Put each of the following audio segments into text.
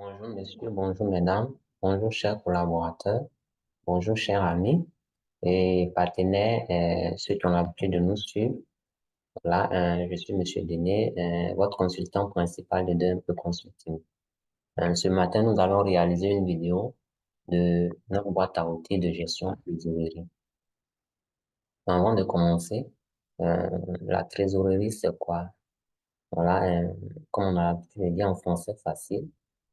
Bonjour messieurs, bonjour mesdames, bonjour chers collaborateurs, bonjour chers amis et partenaires, ceux qui ont l'habitude de nous suivre. Voilà, je suis Monsieur Denis, votre consultant principal de DMP Consulting. Ce matin, nous allons réaliser une vidéo de notre boîte à outils de gestion de trésorerie. Avant de commencer, la trésorerie, c'est quoi? Voilà, comme on a l'habitude de dire en français facile,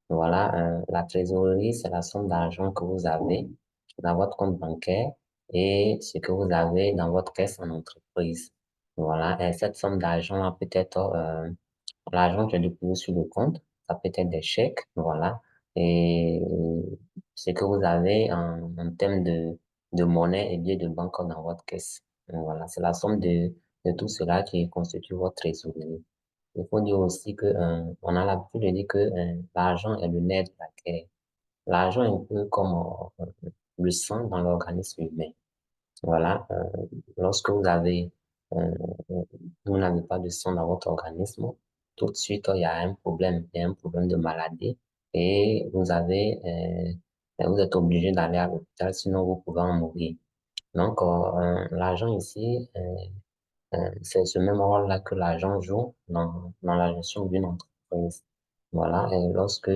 voilà, la trésorerie, c'est la somme d'argent que vous avez dans votre compte bancaire et ce que vous avez dans votre caisse en entreprise. Voilà, et cette somme d'argent-là peut être l'argent qui est déposé sur le compte, ça peut être des chèques, voilà, et ce que vous avez en termes de monnaie et bien de banque dans votre caisse. Voilà, c'est la somme de tout cela qui constitue votre trésorerie. Il faut dire aussi que on a l'habitude de dire que l'argent est le nerf de la guerre. L'argent est un peu comme le sang dans l'organisme humain. Voilà, lorsque euh, vous n'avez pas de sang dans votre organisme, tout de suite il y a un problème, il y a un problème de maladie et vous êtes obligé d'aller à l'hôpital, sinon vous pouvez en mourir. Donc, l'argent ici, c'est ce même rôle-là que l'argent joue dans la gestion d'une entreprise. Voilà, et lorsque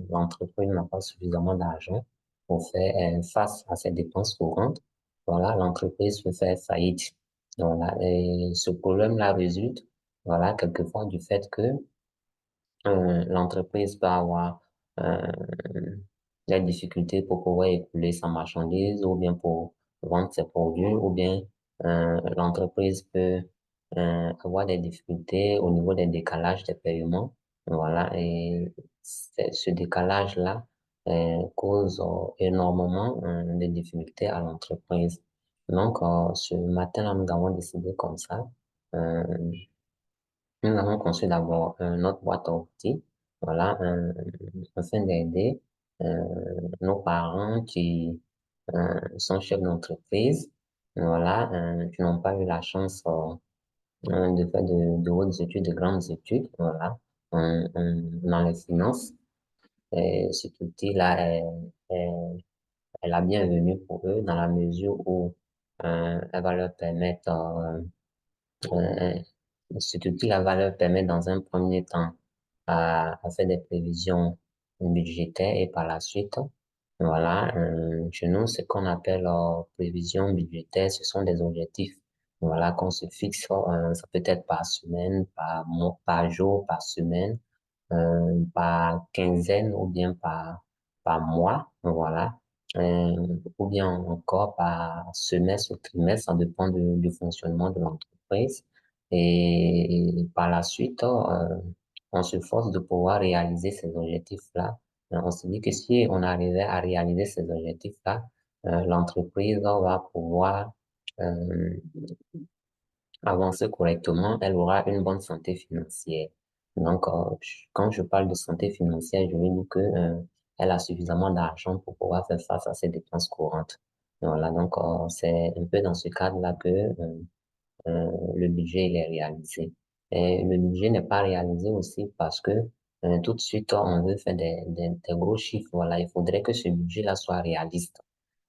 l'entreprise n'a pas suffisamment d'argent pour faire face à ses dépenses courantes, voilà, l'entreprise peut faire faillite. Voilà, et ce problème-là résulte, voilà, quelquefois du fait que l'entreprise peut avoir euh, des difficultés pour pouvoir écouler sa marchandise ou bien pour vendre ses produits ou bien l'entreprise peut avoir des difficultés au niveau des décalages des paiements. Voilà, et ce décalage-là cause énormément de difficultés à l'entreprise. Donc, ce matin-là, nous avons décidé comme ça. euh, Nous avons conçu d'abord notre boîte à outils, voilà, afin d'aider euh, nos parents qui sont chefs d'entreprise, voilà, qui n'ont pas eu la chance de faire de hautes études, de grandes études, voilà, dans les finances. Et cet outil-là est la bienvenue pour eux dans la mesure où elle va leur permettre euh, cet outil-là va leur permettre dans un premier temps à faire des prévisions budgétaires et par la suite, voilà, chez nous, ce qu'on appelle prévisions budgétaires, ce sont des objectifs, voilà, qu'on se fixe, ça peut être par semaine, par mois, par jour, par semaine, par quinzaine ou bien par mois, voilà, ou bien encore par semestre ou trimestre, ça dépend du fonctionnement de l'entreprise. Et par la suite, on se force de pouvoir réaliser ces objectifs-là. On se dit que si on arrivait à réaliser ces objectifs-là, l'entreprise va pouvoir euh, avancer correctement, elle aura une bonne santé financière. Donc, quand je parle de santé financière, je veux dire que, elle a suffisamment d'argent pour pouvoir faire face à ses dépenses courantes. Voilà, donc, c'est un peu dans ce cadre-là que, le budget il est réalisé. Et le budget n'est pas réalisé aussi parce que, tout de suite, on veut faire des gros chiffres. Voilà, il faudrait que ce budget-là soit réaliste.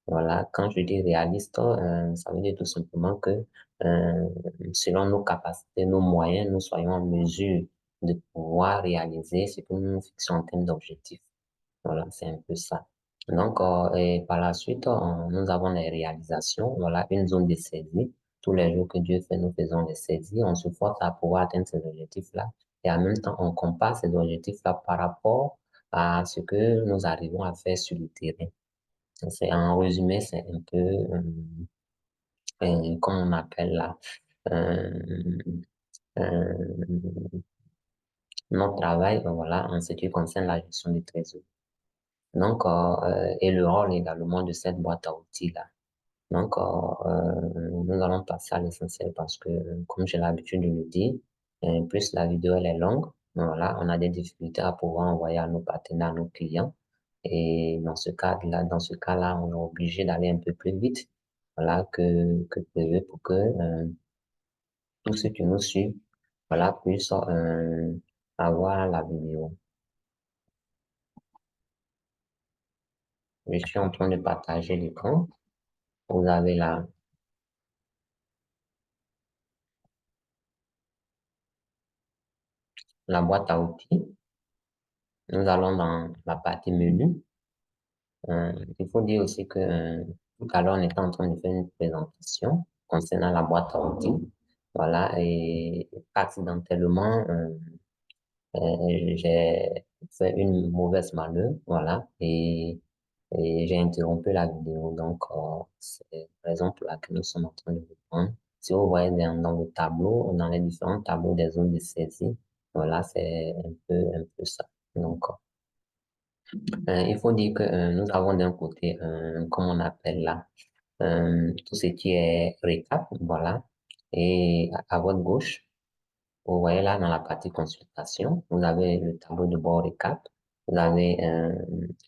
Voilà, quand je dis réaliste, ça veut dire tout simplement que selon nos capacités, nos moyens, nous soyons en mesure de pouvoir réaliser ce que nous nous fixons en termes d'objectifs. Voilà, c'est un peu ça. Donc, et par la suite, nous avons les réalisations. Voilà, une zone de saisie. Tous les jours que Dieu fait, nous faisons des saisies. On se force à pouvoir atteindre ces objectifs-là. Et en même temps, on compare ces objectifs-là par rapport à ce que nous arrivons à faire sur le terrain. C'est en résumé, c'est un peu comme on appelle là euh, euh, notre travail, voilà, en ce qui concerne la gestion du trésor. Donc, et le rôle également de cette boîte à outils là. Donc, nous allons passer à l'essentiel parce que, comme j'ai l'habitude de le dire, plus la vidéo elle est longue, voilà, on a des difficultés à pouvoir envoyer à nos partenaires, à nos clients. Et dans ce cas-là, on est obligé d'aller un peu plus vite, voilà, que prévu pour que tous ceux qui nous suivent, voilà, puissent avoir la vidéo. Je suis en train de partager l'écran. Vous avez la boîte à outils. Nous allons dans la partie menu. Il faut dire aussi que tout à l'heure, on était en train de faire une présentation concernant la boîte à outils. Voilà, et accidentellement, j'ai fait une mauvaise manœuvre, voilà, et j'ai interrompu la vidéo. Donc, c'est la raison pour laquelle nous sommes en train de reprendre. Si vous voyez dans le tableau, dans les différents tableaux des zones de saisie, voilà, c'est un peu ça. Donc, il faut dire que nous avons d'un côté, comme on appelle là, tout ce qui est récap, voilà. Et à votre gauche, vous voyez là dans la partie consultation, vous avez le tableau de bord récap, vous avez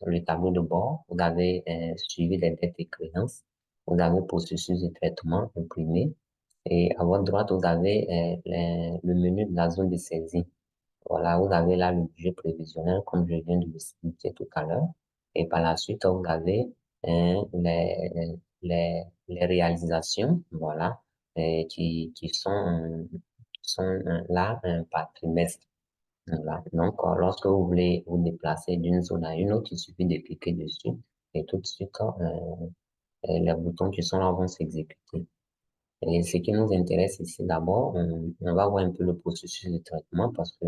le tableau de bord, vous avez suivi des dettes et créances, vous avez processus de traitement imprimé, et à votre droite, vous avez le menu de la zone de saisie. Voilà, vous avez là le budget prévisionnel, comme je viens de le expliquer tout à l'heure. Et par la suite, vous avez les réalisations, voilà, qui sont là par trimestre. Voilà. Donc, lorsque vous voulez vous déplacer d'une zone à une autre, il suffit de cliquer dessus et tout de suite, les boutons qui sont là vont s'exécuter. Et ce qui nous intéresse ici d'abord, on va voir un peu le processus de traitement parce que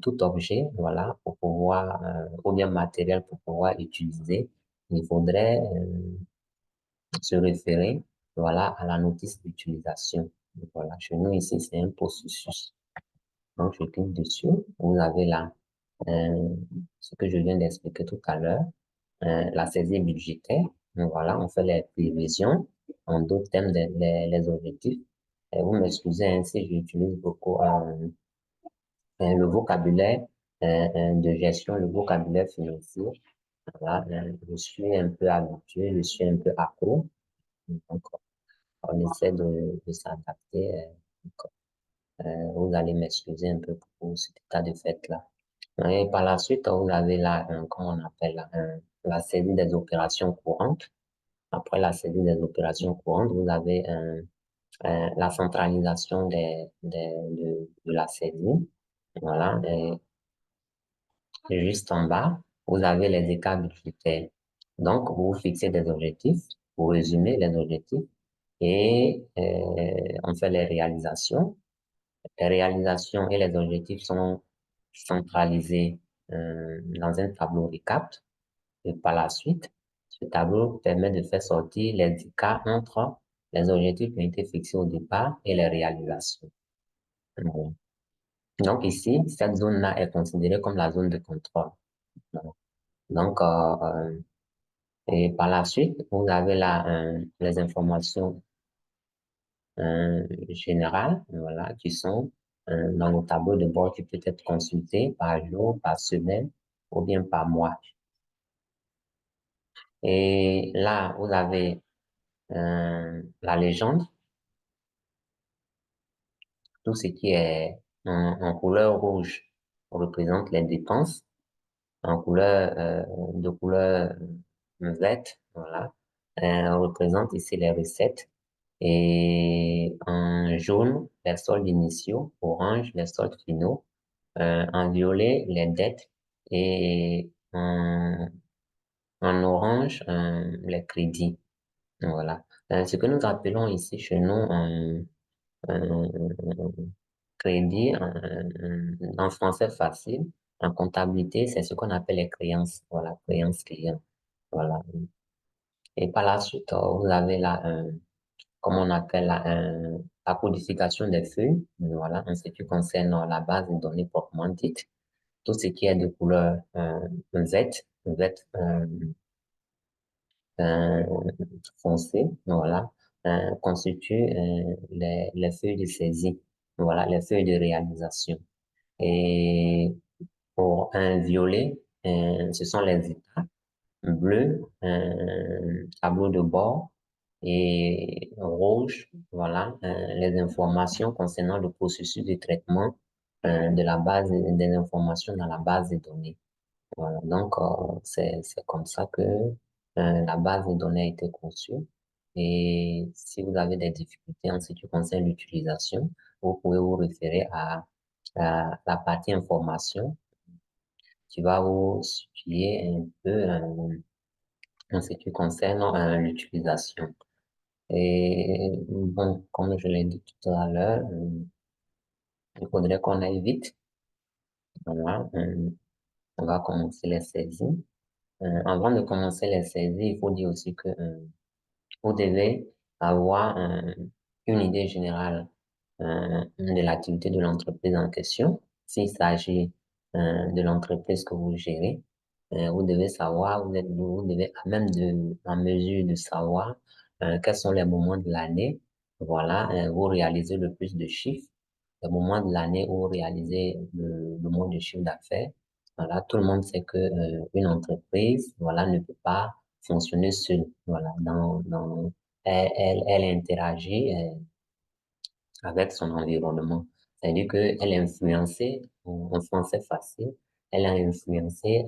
tout objet, voilà, pour pouvoir, ou bien matériel pour pouvoir utiliser, il faudrait se référer, voilà, à la notice d'utilisation. Voilà, chez nous ici, c'est un processus. Donc, je clique dessus. Vous avez là euh, ce que je viens d'expliquer tout à l'heure, la saisie budgétaire. Donc, voilà, on fait les prévisions, en d'autres termes, les objectifs. Et vous m'excusez hein, si j'utilise beaucoup le vocabulaire de gestion, le vocabulaire financier. Voilà, je suis un peu habitué, je suis un peu accro. Donc, on essaie de s'adapter. Donc, vous allez m'excuser un peu pour cet état de fait-là. Et par la suite, vous avez là, comment on appelle, là, la saisie des opérations courantes. Après la saisie des opérations courantes, vous avez la centralisation de la saisie. Voilà. Et juste en bas, vous avez les écarts budgétaires. Donc, vous fixez des objectifs, vous résumez les objectifs et on fait les réalisations. Les réalisations et les objectifs sont centralisés dans un tableau récap. Et par la suite, ce tableau permet de faire sortir les écarts entre les objectifs qui ont été fixés au départ et les réalisations. Bon. Donc ici, cette zone-là est considérée comme la zone de contrôle. Donc, et par la suite, vous avez là les informations générales, voilà, qui sont dans le tableau de bord qui peut être consulté par jour, par semaine ou bien par mois. Et là, vous avez la légende, tout ce qui est en couleur rouge représente les dépenses, en couleur de couleur verte, voilà, représente ici les recettes. Et en jaune, les soldes initiaux, orange, les soldes finaux, en violet, les dettes et en orange, les crédits. Voilà. Ce que nous appelons ici chez nous un crédit, en français facile, en comptabilité, c'est ce qu'on appelle les créances. Voilà, créances clients. Voilà. Et par la suite, vous avez là comme on appelle la codification des feuilles, voilà, en ce qui concerne la base de données proprement dite, tout ce qui est de couleur verte euh, foncé, voilà, constitue les feuilles de saisie, voilà, les feuilles de réalisation. Et pour un violet, ce sont les états, bleu, tableau de bord, et rouge, voilà, les informations concernant le processus de traitement de la base des informations dans la base de données. Voilà, donc c'est comme ça que la base de données a été conçue. Et si vous avez des difficultés en ce qui concerne l'utilisation, vous pouvez vous référer à la partie information qui va vous situer un peu en ce qui concerne l'utilisation. Et bon, comme je l'ai dit tout à l'heure, il faudrait qu'on aille vite. Voilà, on va commencer les saisies. Avant de commencer les saisies, il faut dire aussi que vous devez avoir une idée générale de l'activité de l'entreprise en question. S'il s'agit de l'entreprise que vous gérez, vous devez savoir, vous devez à même en mesure de savoir quels sont les moments de l'année, voilà, où réalisez le plus de chiffres, les moments de l'année où vous réalisez le moins de chiffre d'affaires. Voilà, tout le monde sait que une entreprise, voilà, ne peut pas fonctionner seule. Voilà, elle interagit avec son environnement. C'est-à-dire qu'elle est influencée, en français facile, elle est influencée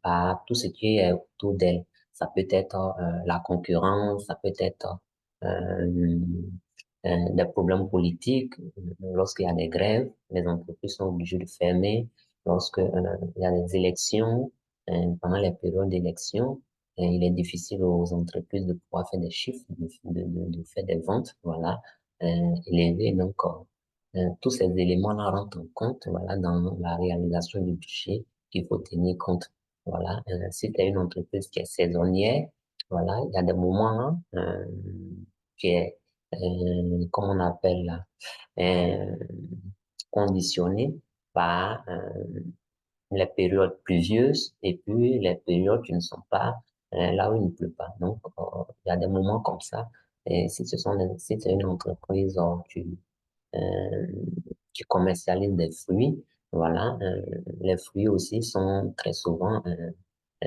par tout ce qui est autour d'elle. Ça peut être la concurrence, ça peut être des problèmes politiques. Lorsqu'il y a des grèves, les entreprises sont obligées de fermer. Lorsque il y a des élections, pendant les périodes d'élection, il est difficile aux entreprises de pouvoir faire des chiffres, de faire des ventes, voilà, élevées. Donc, tous ces éléments-là rentrent en compte, voilà, dans la réalisation du budget qu'il faut tenir compte. Voilà, si tu es une entreprise qui est saisonnière, voilà, il y a des moments qui est, comment on appelle là, euh, conditionné par les périodes pluvieuses et puis les périodes qui ne sont pas là où il ne pleut pas. Donc, il y a des moments comme ça. Et si c'est une entreprise euh, qui commercialise des fruits, voilà, les fruits aussi sont très souvent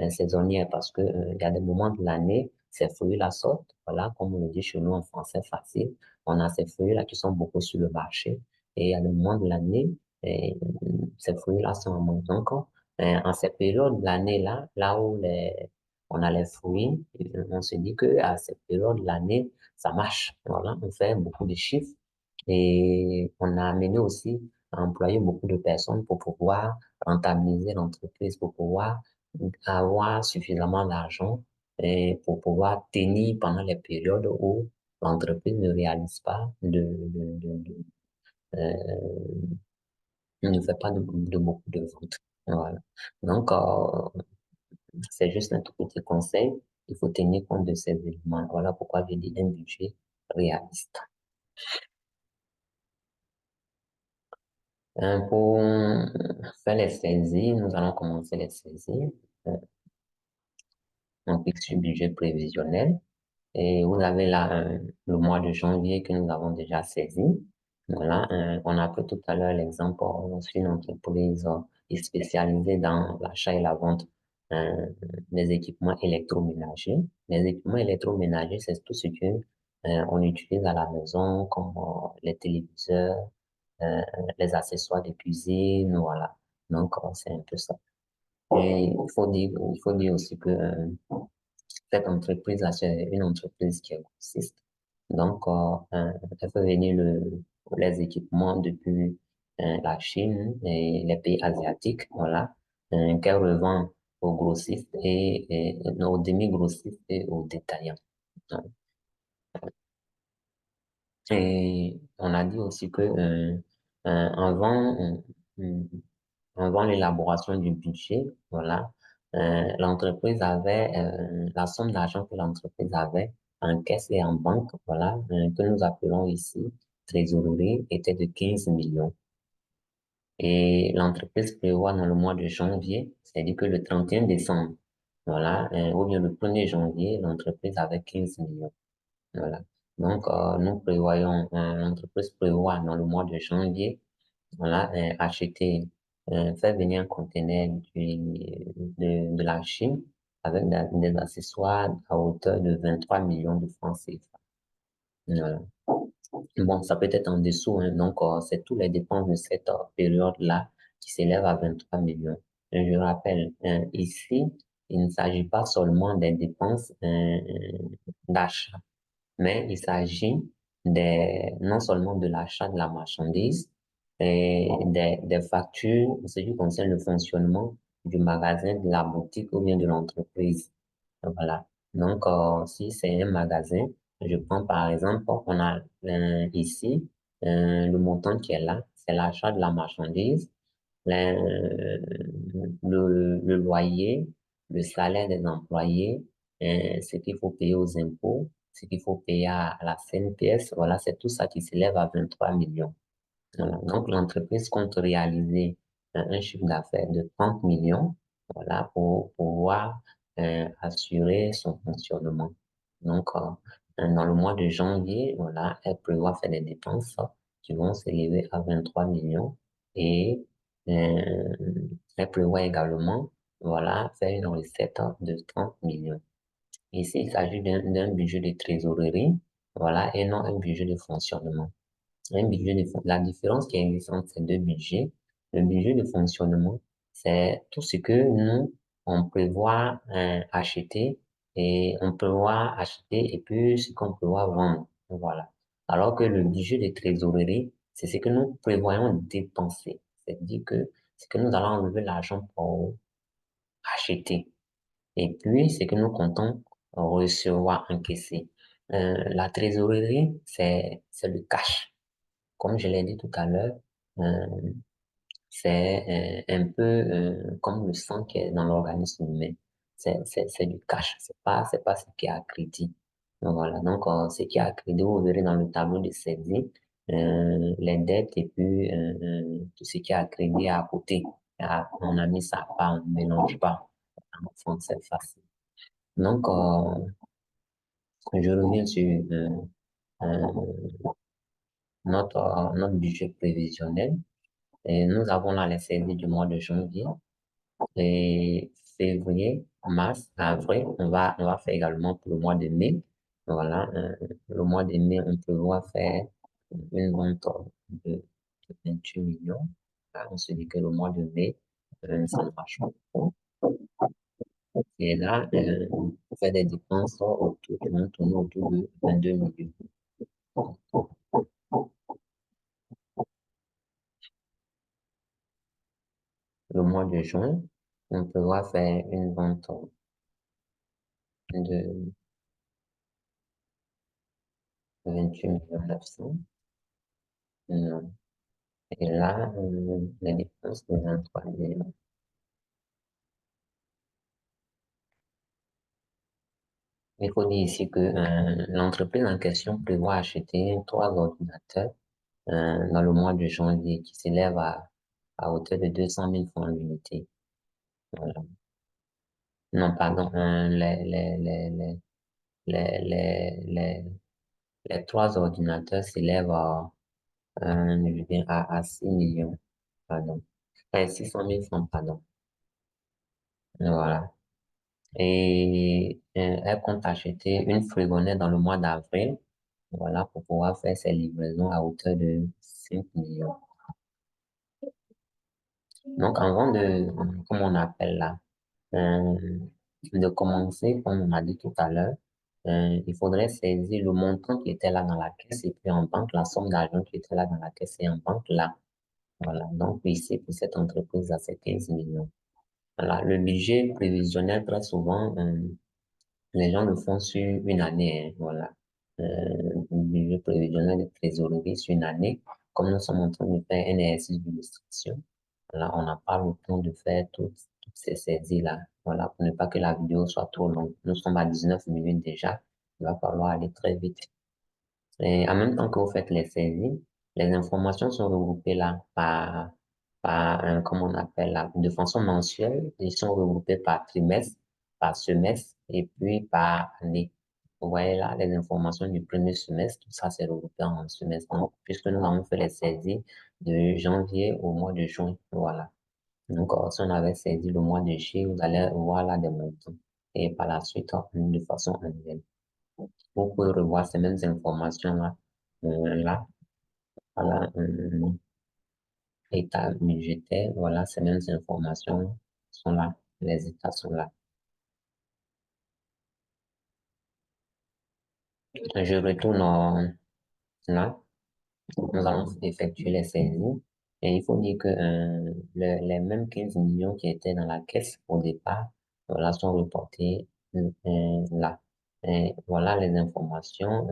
saisonnières parce que il y a des moments de l'année, ces fruits-là sortent, voilà, comme on le dit chez nous en français facile, on a ces fruits-là qui sont beaucoup sur le marché et il y a des moments de l'année, et, ces fruits-là sont en manque. Donc, en cette période de l'année-là, là où on a les fruits, on se dit que à cette période de l'année, ça marche, voilà, on fait beaucoup de chiffres et on a amené aussi à employer beaucoup de personnes pour pouvoir rentabiliser l'entreprise, pour pouvoir avoir suffisamment d'argent et pour pouvoir tenir pendant les périodes où l'entreprise ne réalise pas ne fait pas de beaucoup de ventes. Voilà. Donc, c'est juste un tout petit conseil. Il faut tenir compte de ces éléments. Voilà pourquoi je dis un budget réaliste. Pour faire les saisies, nous allons commencer les saisies. Euh, on clique sur budget prévisionnel. Et vous avez là le mois de janvier que nous avons déjà saisi. Voilà, on a pris tout à l'heure l'exemple, on suit une entreprise spécialisée dans l'achat et la vente euh, des équipements électroménagers. Les équipements électroménagers, c'est tout ce que on utilise à la maison, comme les téléviseurs, euh, les accessoires de cuisine, voilà. Donc, c'est un peu ça. Et il faut dire aussi que cette entreprise-là, c'est une entreprise qui est grossiste. Donc, elle fait venir les équipements depuis la Chine et les pays asiatiques, voilà, qu'elle revend aux grossistes non, aux demi-grossistes et aux détaillants. Et on a dit aussi que avant, avant l'élaboration du budget, voilà, l'entreprise avait la somme d'argent que l'entreprise avait en caisse et en banque, voilà, que nous appelons ici trésorerie, était de 15 millions. Et l'entreprise prévoit dans le mois de janvier, c'est-à-dire que le 31 décembre, voilà, ou bien le 1er janvier, l'entreprise avait 15 millions. Voilà. Donc, nous prévoyons, l'entreprise prévoit dans le mois de janvier, voilà, acheter, faire venir un conteneur de la Chine avec des accessoires à hauteur de 23 millions de francs CFA. Voilà. Bon, ça peut être en dessous, hein, donc c'est tous les dépenses de cette période-là qui s'élèvent à 23 millions. Et je rappelle, ici, il ne s'agit pas seulement des dépenses d'achat, mais il s'agit non seulement de l'achat de la marchandise, et des factures en ce qui concerne le fonctionnement du magasin, de la boutique ou bien de l'entreprise. Voilà. Donc, si c'est un magasin, je prends par exemple, on a ici le montant qui est là, c'est l'achat de la marchandise, le loyer, le salaire des employés, ce qu'il faut payer aux impôts, ce qu'il faut payer à la CNPS, voilà, c'est tout ça qui s'élève à 23 millions. Voilà. Donc, l'entreprise compte réaliser un chiffre d'affaires de 30 millions, voilà, pour pouvoir assurer son fonctionnement. Donc, dans le mois de janvier, voilà, elle prévoit faire des dépenses qui vont s'élever à 23 millions et euh, elle prévoit également, voilà, faire une recette de 30 millions. Ici, il s'agit d'un budget de trésorerie, voilà, et non un budget de fonctionnement. La différence qui existe entre ces deux budgets, le budget de fonctionnement, c'est tout ce que nous, on prévoit acheter et on prévoit acheter et puis ce qu'on prévoit vendre. Voilà. Alors que le budget de trésorerie, c'est ce que nous prévoyons dépenser. C'est-à-dire que c'est que nous allons enlever l'argent pour acheter. Et puis, ce que nous comptons recevoir, encaisser. La trésorerie, c'est le cash. Comme je l'ai dit tout à l'heure, euh, c'est un peu comme le sang qui est dans l'organisme humain. C'est du cash, c'est pas ce qui est à crédit. Donc voilà, donc ce qui est à crédit, vous verrez dans le tableau de saisie, les dettes et puis tout ce qui est à crédit à côté. Ah, on a mis ça à part, on ne mélange pas. En français facile. Donc, je reviens sur notre budget prévisionnel. Et nous avons là les saisies du mois de janvier et février, mars, avril. On va faire également pour le mois de mai. Voilà, le mois de mai, on prévoit faire une vente de 28 millions. Là, on se dit que le mois de mai, ça ne marche pas. Et là, on fait des dépenses qui vont tourner autour de 22 millions. Le mois de juin, on prévoit faire une vente de 28 millions 900. Euh, Et là, les dépenses de 23 millions. Il faut dire ici que l'entreprise en question prévoit acheter trois ordinateurs dans le mois de janvier qui s'élèvent à hauteur de 200 000 francs l'unité. Voilà. Non, pardon, les trois ordinateurs s'élèvent je viens à 6 millions, pardon. 600 000 francs, pardon. Voilà. Et elle compte acheter une frigonnette dans le mois d'avril, voilà, pour pouvoir faire ses livraisons à hauteur de 5 millions. Donc, avant comme on appelle là, euh, de commencer, comme on a dit tout à l'heure, il faudrait saisir le montant qui était là dans la caisse et puis en banque, la somme d'argent qui était là dans la caisse et en banque là. Voilà. Donc, ici, pour cette entreprise, là, c'est 15 millions. Voilà. Le budget prévisionnel, très souvent, les gens le font sur une année, hein, voilà. Le budget prévisionnel de trésorerie sur une année. Comme nous sommes en train de faire un exercice d'illustration, là, on n'a pas le temps de faire toutes ces saisies-là. Voilà, pour ne pas que la vidéo soit trop longue. Nous sommes à 19 minutes déjà. Il va falloir aller très vite. Et en même temps que vous faites les saisies, les informations sont regroupées là comment on appelle là, de façon mensuelle. Ils sont regroupés par trimestre, par semestre et puis par année. Vous voyez là, les informations du premier semestre, tout ça c'est regroupé en semestre. Donc, puisque nous avons fait les saisies de janvier au mois de juin, voilà. Donc, si on avait saisi le mois de juillet, vous allez voir là des montants. Et par la suite, de façon annuelle. Vous pouvez revoir ces mêmes informations-là, là, voilà, état budgétaire, voilà, ces mêmes informations sont là, les états sont là. Je retourne là. Nous allons effectuer les saisies. Et il faut dire que les mêmes 15 millions qui étaient dans la caisse au départ, voilà, sont reportés là. Et voilà les informations.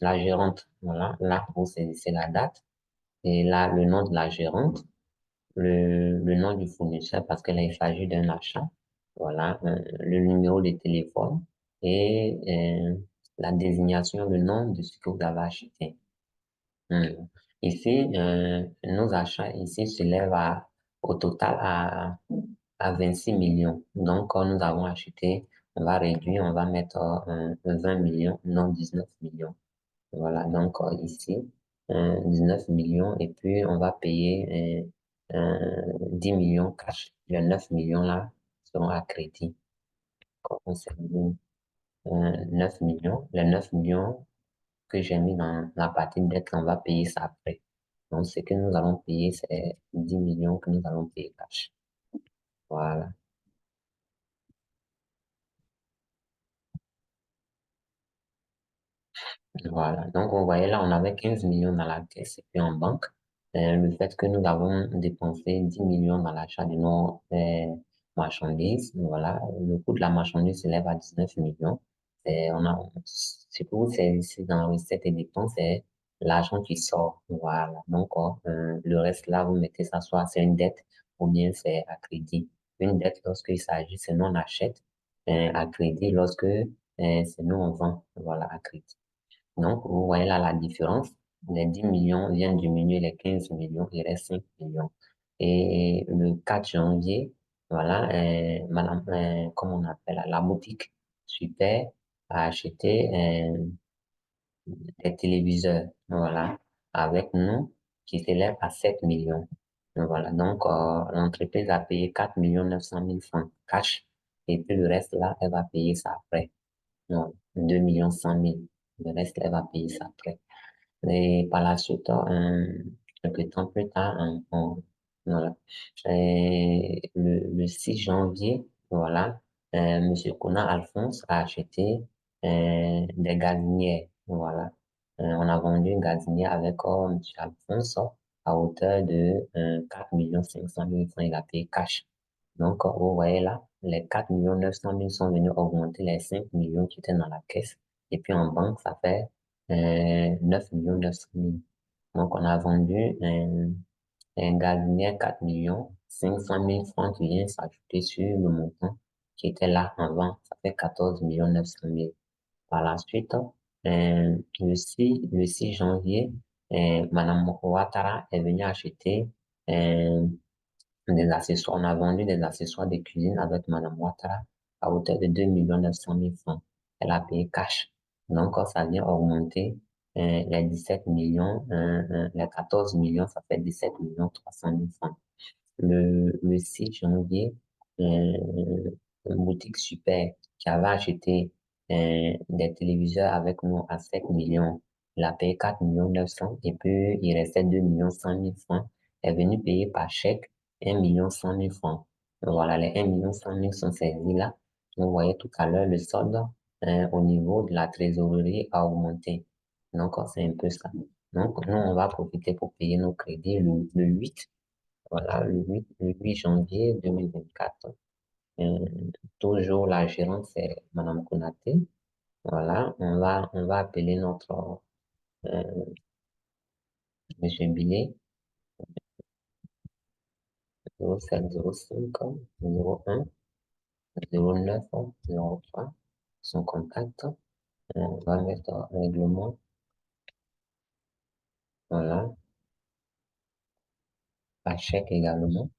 La gérante, voilà, là, vous saisissez la date. Et là, le nom de la gérante, le nom du fournisseur parce qu'il s'agit d'un achat. Voilà, le numéro de téléphone et la désignation, le nom de ce que vous avez acheté. Hmm. Ici, nos achats ici s'élèvent au total à 26 millions. Donc, quand nous avons acheté, on va réduire, on va mettre 20 millions, non 19 millions. Voilà, donc ici, 19 millions et puis on va payer 10 millions cash. Les 9 millions là seront à crédit. Quand on s'est mis 9 millions, les 9 millions que j'ai mis dans la partie dette, on va payer ça après. Donc, ce que nous allons payer, c'est 10 millions que nous allons payer cash. Voilà. Voilà. Donc, vous voyez là, on avait 15 millions dans la caisse et puis en banque. Le fait que nous avons dépensé 10 millions dans l'achat de nos marchandises, voilà, le coût de la marchandise s'élève à 19 millions. Ce que vous saisissez dans recettes et dépenses, c'est l'argent qui sort. Voilà. Donc, le reste là, vous mettez ça soit c'est une dette ou bien c'est à crédit. Une dette, lorsqu'il s'agit, c'est nous on achète, à crédit, lorsque c'est nous on vend, voilà, à crédit. Donc, vous voyez là la différence. Les 10 millions viennent diminuer les 15 millions, il reste 5 millions. Et le 4 janvier, voilà, madame, comment on appelle, la boutique Super a acheté des téléviseurs, voilà, avec nous, qui s'élève à 7 millions. Voilà, donc l'entreprise a payé 4 millions 900 000 francs cash, et puis le reste là, elle va payer ça après. Non, 2 millions 100 000. Le reste, elle va payer ça après. Et par la suite, quelques temps plus tard, voilà. Et le 6 janvier, voilà, Monsieur Kona Alphonse a acheté des gazinières. Voilà. On a vendu une gazinière avec Monsieur Alphonse à hauteur de 4 millions 500 000 francs. Il a payé cash. Donc, vous voyez là, les 4 millions 900 000 sont venus augmenter les 5 millions qui étaient dans la caisse. Et puis en banque, ça fait 9 millions 900 000. Donc, on a vendu un gazinier 4 millions 500 000 francs qui vient s'ajouter sur le montant qui était là avant. Ça fait 14 millions 900 000. Par la suite, le 6 janvier, Madame Ouattara est venue acheter euh, des accessoires. On a vendu des accessoires de cuisine avec Madame Ouattara à hauteur de 2 millions 900 000 francs. Elle a payé cash. Donc, ça vient augmenter les 17 millions, les 14 millions, ça fait 17 millions 300 000 francs. Le 6 janvier, une boutique super qui avait acheté des téléviseurs avec nous à 7 millions. Il a payé 4 millions 900 et puis il restait 2 millions 100 000 francs. Elle est venue payer par chèque 1 million 100 000 francs. Voilà, les 1 million 100 000 sont saisis là. Vous voyez tout à l'heure, le solde au niveau de la trésorerie a augmenté. Donc, c'est un peu ça. Donc, nous, on va profiter pour payer nos crédits le 8. Voilà, le 8 janvier 2024. Euh, toujours la gérante, c'est Madame Konaté. Voilà, on va appeler notre euh, Monsieur Billet 0705 01 09 03. Son contact. On va mettre règlement. Voilà, par chèque également.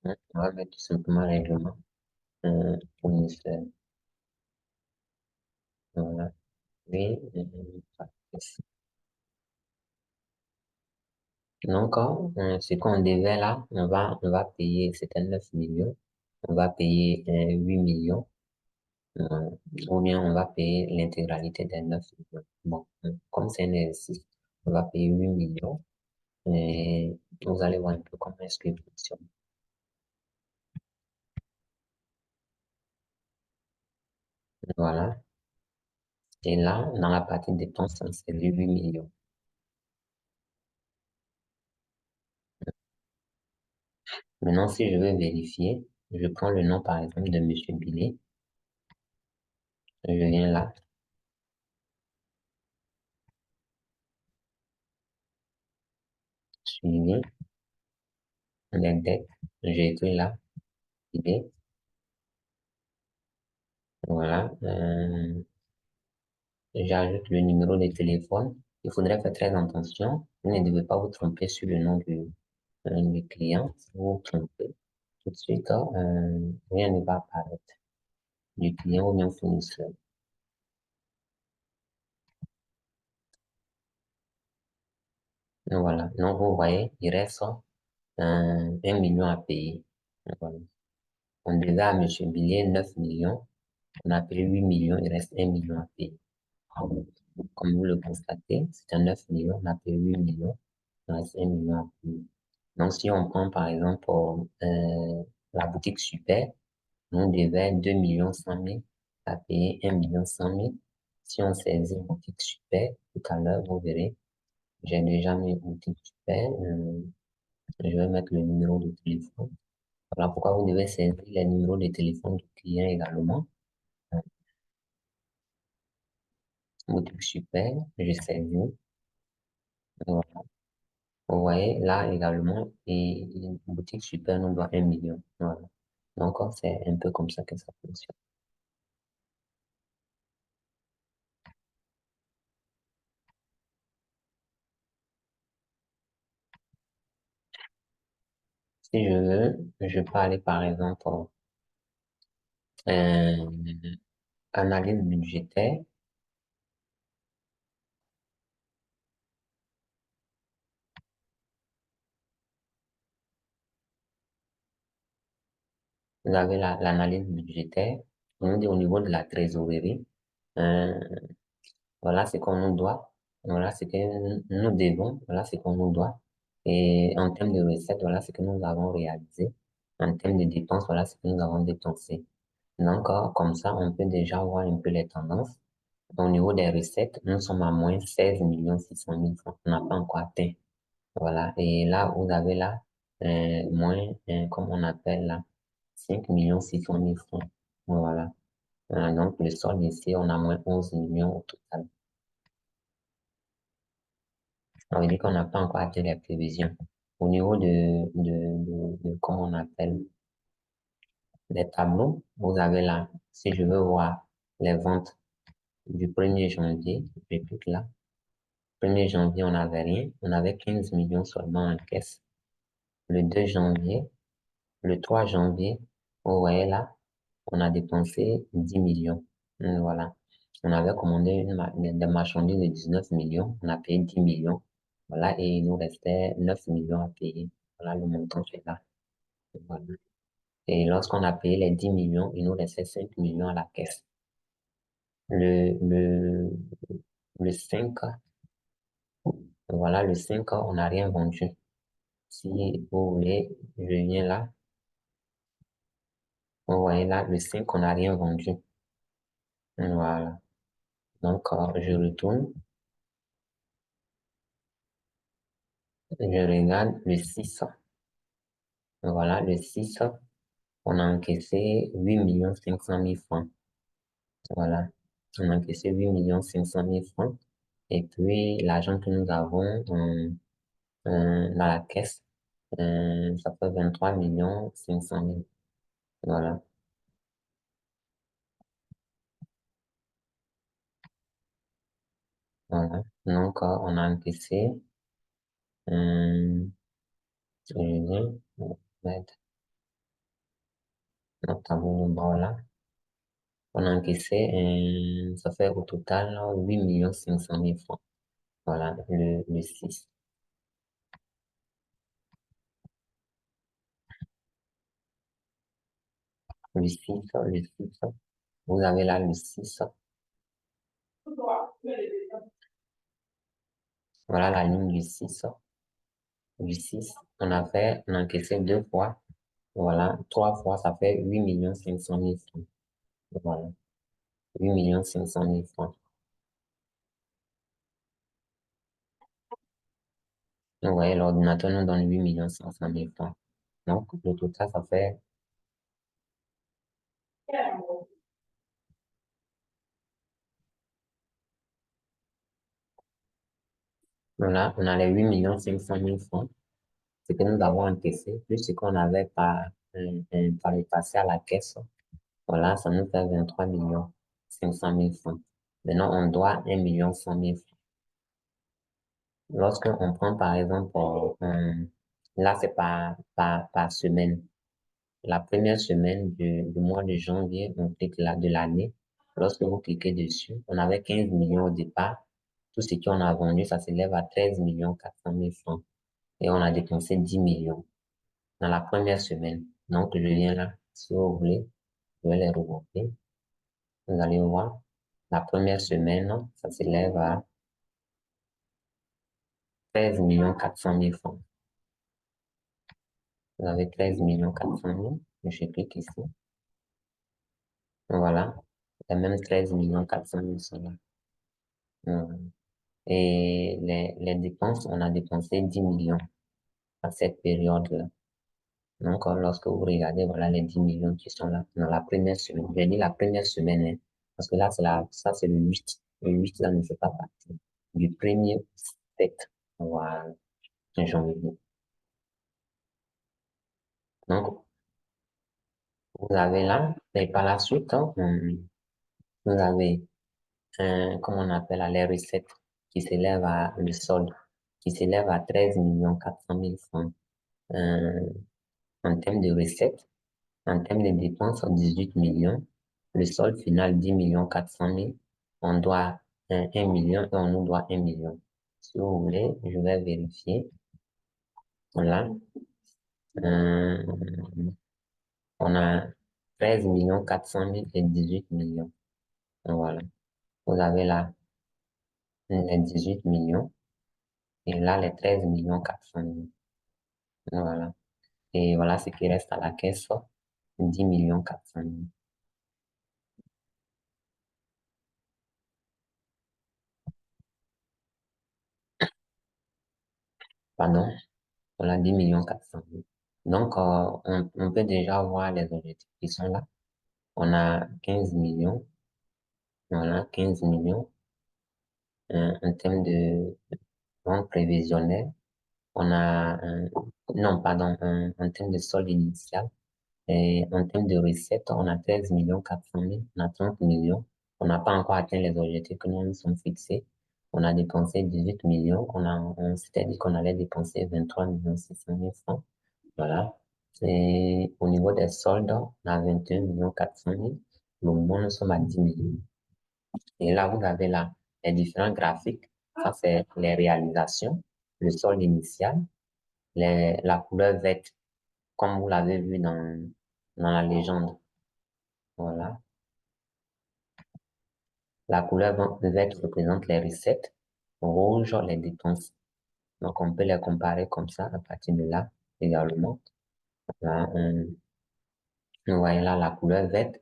On va mettre tout simplement règlement fournisseur. Voilà. Oui, donc, ce qu'on devait là, on va payer, c'était 9 millions. On va payer 8 millions. euh, ou bien on va payer l'intégralité des 9 millions. Bon, comme c'est un exercice, on va payer 8 millions. Et vous allez voir un peu comment est-ce qu'il fonctionne. Voilà. Et là, dans la partie dépenses, c'est 8 millions. Maintenant, si je veux vérifier, je prends le nom, par exemple, de Monsieur Billet. Je viens là, suivi, les dettes. J'ai écrit là, Billet. Voilà. J'ajoute le numéro de téléphone. Il faudrait faire très attention. Vous ne devez pas vous tromper sur le nom du client. Si vous vous trompez, tout de suite, rien ne va apparaître du client ou bien fournisseur. Donc voilà. Donc vous voyez, il reste 1 million à payer. Donc, voilà. On devait à Monsieur Billet 9 millions. On a payé 8 millions, il reste 1 million à payer. Comme vous le constatez, c'était 9 millions, on a payé 8 millions, il reste 1 million à payer. Donc, si on prend par exemple la boutique Super, nous on devait 2 millions 100 000 à payer 1 million 100 000. Si on saisit boutique Super, tout à l'heure, vous verrez, j'ai déjà mis boutique Super. Je vais mettre le numéro de téléphone. Voilà pourquoi vous devez saisir les numéros de téléphone du client également. Boutique Super, je saisis. Voilà. Vous voyez, là également, et une boutique Super nous doit 1 million. Voilà. Donc, c'est un peu comme ça que ça fonctionne. Si je veux, je peux aller par exemple analyse budgétaire. Vous avez l'analyse budgétaire. On nous dit au niveau de la trésorerie, euh, voilà ce qu'on nous doit, voilà ce que nous devons, voilà ce qu'on nous doit. Et en termes de recettes, voilà ce que nous avons réalisé. En termes de dépenses, voilà ce que nous avons dépensé. Donc, comme ça, on peut déjà voir un peu les tendances. Au niveau des recettes, nous sommes à moins 16 600 000 francs. On n'a pas encore atteint. Voilà. Et là, vous avez là, moins, comme on appelle là, 5 600 000 francs. Voilà. Donc, le solde ici, on a moins 11 millions au total. Ça veut dire qu'on n'a pas encore atteint les prévisions. Au niveau comment on appelle, les tableaux, vous avez là, si je veux voir les ventes du 1er janvier, je clique là. 1er janvier, on n'avait rien. On avait 15 millions seulement en caisse. Le 2 janvier, le 3 janvier, vous voyez là, on a dépensé 10 millions. Voilà. On avait commandé des marchandises de 19 millions. On a payé 10 millions. Voilà. Et il nous restait 9 millions à payer. Voilà le montant qui est là. Voilà. Et lorsqu'on a payé les 10 millions, il nous restait 5 millions à la caisse. Le, le, le 5, voilà, le 5, on n'a rien vendu. Si vous voulez, je viens là. Vous voyez là, le 5 on n'a rien vendu. Voilà. Donc, je retourne. Je regarde le 6. Voilà, le 6 on a encaissé 8 500 000 francs. Voilà. On a encaissé 8 500 000 francs. Et puis, l'argent que nous avons dans la caisse, ça fait 23 500 000. Voilà. Voilà. Donc, on a encaissé, je viens mettre notre tableau de bord là. On a encaissé, ça fait au total 8 500 000 francs. Voilà, le 6. Le 6, le 6. Vous avez là le 6. Voilà la ligne du 6. Du 6. On a encaissé 2 fois. Voilà, 3 fois, ça fait 8 500 000 francs. Voilà, 8 500 000 francs. Donc, vous voyez, l'ordinateur nous donne 8 500 000 francs. Donc, le total, ça fait, on a les 8 500 000 francs, ce que nous avons encaissé, plus ce qu'on avait par le passé à la caisse. Voilà, ça nous fait 23 500 000 francs. Maintenant, on doit 1 100 000 francs. Lorsque on prend, par exemple, là, c'est par semaine. La première semaine du mois de janvier, on clique là de l'année. Lorsque vous cliquez dessus, on avait 15 millions au départ. Tout ce qu'on a vendu, ça s'élève à 13 400 000 francs. Et on a dépensé 10 millions dans la première semaine. Donc, je viens là, si vous voulez, je vais les regrouper. Vous allez voir, la première semaine, ça s'élève à 13 400 000 francs. Vous avez 13 400 000. Je clique ici. Voilà. Et même 13 400 000 sont là. Et les dépenses, on a dépensé 10 millions à cette période-là. Donc, lorsque vous regardez, voilà les 10 millions qui sont là dans la première semaine. J'ai dit la première semaine, hein, parce que là, ça, c'est le 8. Le 8, là, ne fait pas partie du premier er 7. Voilà, janvier. Donc, vous avez là, et par la suite, hein, vous avez, comment on appelle, les recettes qui s'élèvent à le solde, qui s'élève à 13 400 000 francs. Euh, en termes de recettes, en termes de dépenses, 18 millions. Le solde final, 10 400 000. On doit 1 million et on nous doit 1 million. Si vous voulez, je vais vérifier. Voilà. Euh, on a 13 400 000 et 18 millions. Voilà. Vous avez là les 18 millions et là les 13 400 000. Voilà. Et voilà ce qui reste à la caisse, 10 400 000. Pardon? Voilà, 10 400 000. Donc, on peut déjà voir les objectifs qui sont là. On a 15 millions, voilà, 15 millions en termes de vente prévisionnelle. On a, non, pardon, en termes de solde initial. Et en termes de recettes, on a 13 400 000, on a 30 millions. On n'a pas encore atteint les objectifs que nous nous sommes fixés. On a dépensé 18 millions. On s'était dit qu'on allait dépenser 23 600 000 francs. Voilà. Et au niveau des soldes, on a 21 400 000. Le moment, nous sommes à 10 millions. Et là, vous avez là les différents graphiques. Ça, c'est les réalisations, le solde initial, la couleur verte, comme vous l'avez vu dans la légende. Voilà. La couleur verte représente les recettes, rouge, les dépenses. Donc, on peut les comparer comme ça à partir de là également. Là, nous voyons là la couleur verte,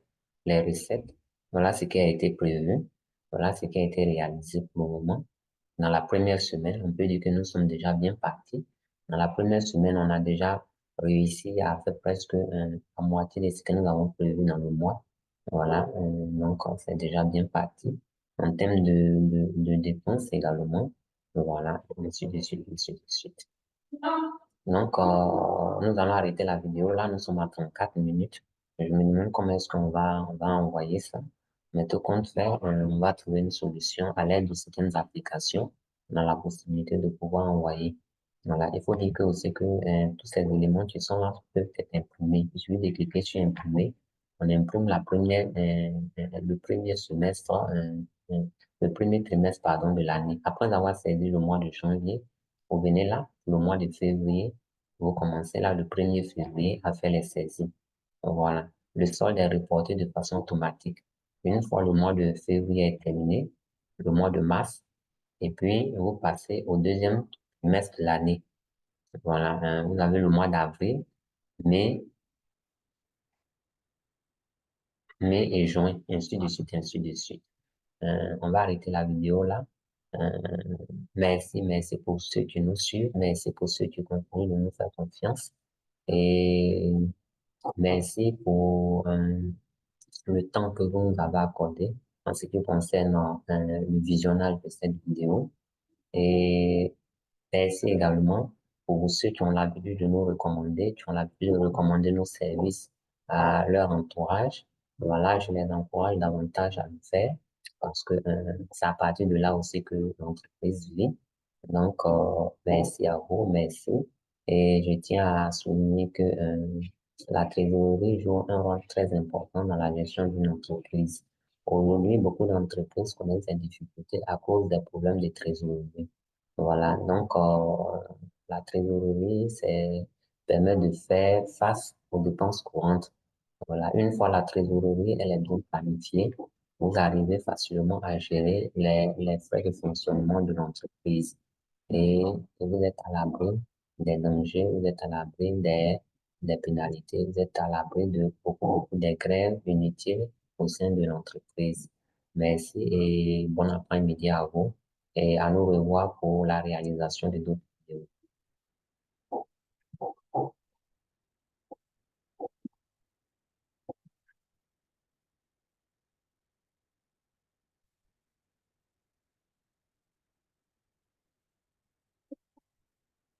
les recettes. Voilà ce qui a été prévu. Voilà ce qui a été réalisé pour le moment. Dans la première semaine, on peut dire que nous sommes déjà bien partis. Dans la première semaine, on a déjà réussi à faire presque la moitié de ce que nous avons prévu dans le mois. Voilà, donc c'est déjà bien parti. En termes de dépenses également, voilà, ainsi de suite, ainsi de suite. Donc, nous allons arrêter la vidéo. Là, nous sommes à 34 minutes. Je me demande comment est-ce qu'on va envoyer ça. Mais tout compte faire, on va trouver une solution à l'aide de certaines applications. On a la possibilité de pouvoir envoyer. Voilà. Il faut dire que aussi que tous ces éléments qui sont là peuvent être imprimés. Il suffit de cliquer sur imprimer. On imprime le premier semestre, le premier trimestre, pardon, de l'année. Après avoir saisi le mois de janvier, vous venez là, le mois de février, vous commencez là le 1er février à faire les saisies. Voilà. Le solde est reporté de façon automatique. Une fois le mois de février est terminé, le mois de mars, et puis vous passez au deuxième trimestre de l'année. Voilà. Vous avez le mois d'avril, mai, mai et juin, ainsi de suite, ainsi de suite. On va arrêter la vidéo là. Euh, merci pour ceux qui nous suivent, merci pour ceux qui continuent de nous faire confiance et merci pour le temps que vous nous avez accordé en ce qui concerne le visionnage de cette vidéo. Et merci également pour ceux qui ont l'habitude de nous recommander, qui ont l'habitude de recommander nos services à leur entourage. Voilà, je les encourage davantage à le faire parce que c'est à partir de là aussi que l'entreprise vit. Donc, merci à vous, merci. Et je tiens à souligner que la trésorerie joue un rôle très important dans la gestion d'une entreprise. Aujourd'hui, beaucoup d'entreprises connaissent des difficultés à cause des problèmes de trésorerie. Voilà, donc la trésorerie, c'est permet de faire face aux dépenses courantes. Voilà, une fois la trésorerie, elle est bien planifiée, vous arrivez facilement à gérer les frais de fonctionnement de l'entreprise et vous êtes à l'abri des dangers, vous êtes à l'abri des pénalités, vous êtes à l'abri de beaucoup des grèves inutiles au sein de l'entreprise. Merci et bon après-midi à vous et à nous revoir pour la réalisation de d'autres